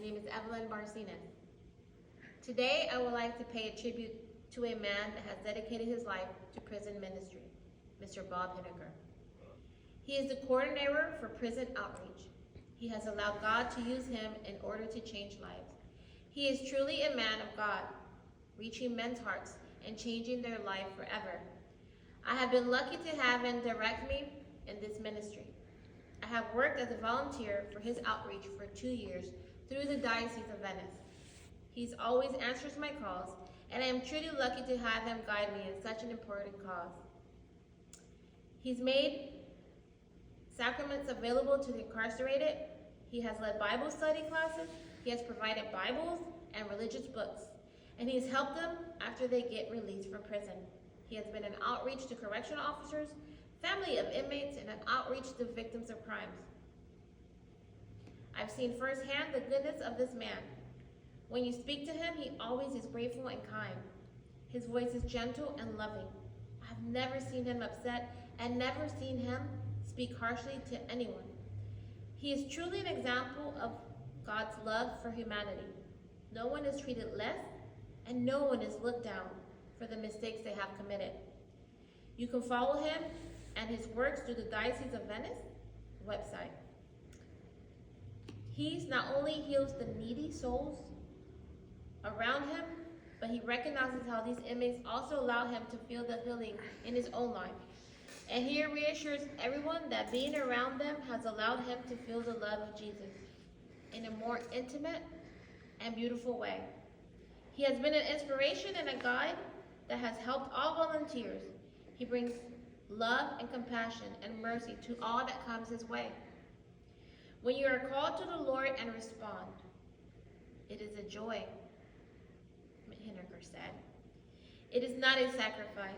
name is Evelyn Barcenas. Today, I would like to pay a tribute to a man that has dedicated his life to prison ministry, Mr. Bob Hineker. He is the coordinator for prison outreach. He has allowed God to use him in order to change lives. He is truly a man of God, reaching men's hearts and changing their life forever. I have been lucky to have him direct me in this ministry. I have worked as a volunteer for his outreach for 2 years through the Diocese of Venice. He's always answers my calls, and I am truly lucky to have him guide me in such an important cause. He's made sacraments available to the incarcerated. He has led Bible study classes. He has provided Bibles and religious books, and he has helped them after they get released from prison. He has been an outreach to correctional officers, family of inmates, and an outreach to victims of crimes. I've seen firsthand the goodness of this man. When you speak to him, he always is grateful and kind. His voice is gentle and loving. I've never seen him upset and never seen him speak harshly to anyone. He is truly an example of God's love for humanity. No one is treated less, and no one is looked down for the mistakes they have committed. You can follow him and his works through the Diocese of Venice website. He not only heals the needy souls around him, but he recognizes how these inmates also allow him to feel the healing in his own life. And he reassures everyone that being around them has allowed him to feel the love of Jesus in a more intimate and beautiful way. He has been an inspiration and a guide that has helped all volunteers. He brings love and compassion and mercy to all that comes his way. When you are called to the Lord and respond, it is a joy, Hineker said. It is not a sacrifice.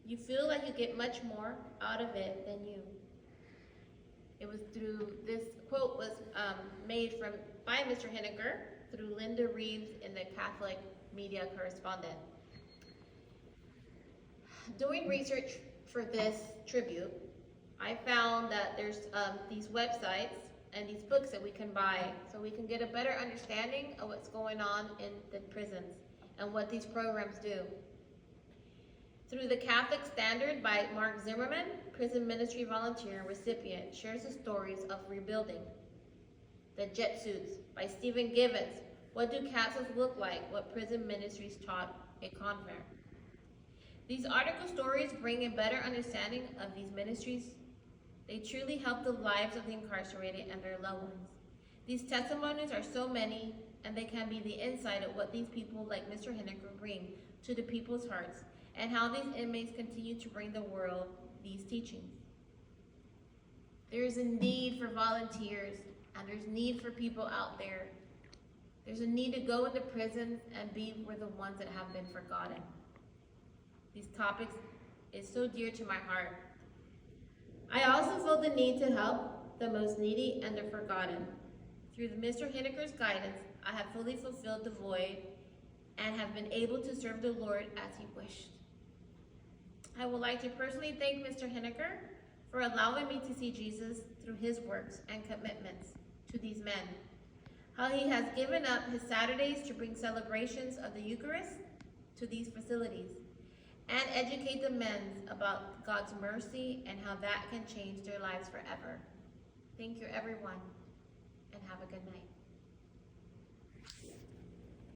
You feel like you get much more out of it than you. It was through, this quote was made by Mr. Hineker through Linda Reeves in the Catholic Media Correspondent. Doing research for this tribute, I found that there's these websites and these books that we can buy so we can get a better understanding of what's going on in the prisons and what these programs do. Through the Catholic Standard by Mark Zimmerman, prison ministry volunteer and recipient, shares the stories of rebuilding. The Jet Suits by Stephen Gibbons, What Do Castles Look Like? What Prison Ministries Taught a Convert. These article stories bring a better understanding of these ministries. They truly help the lives of the incarcerated and their loved ones. These testimonies are so many, and they can be the insight of what these people like Mr. Hineker bring to the people's hearts, and how these inmates continue to bring the world these teachings. There is a need for volunteers, and there's need for people out there. There's a need to go into prisons and be with the ones that have been forgotten. These topics is so dear to my heart. I also feel the need to help the most needy and the forgotten. Through Mr. Hineker's guidance, I have fully fulfilled the void and have been able to serve the Lord as he wished. I would like to personally thank Mr. Hineker for allowing me to see Jesus through his works and commitments to these men. How he has given up his Saturdays to bring celebrations of the Eucharist to these facilities and educate the men about God's mercy and how that can change their lives forever. Thank you, everyone, and have a good night.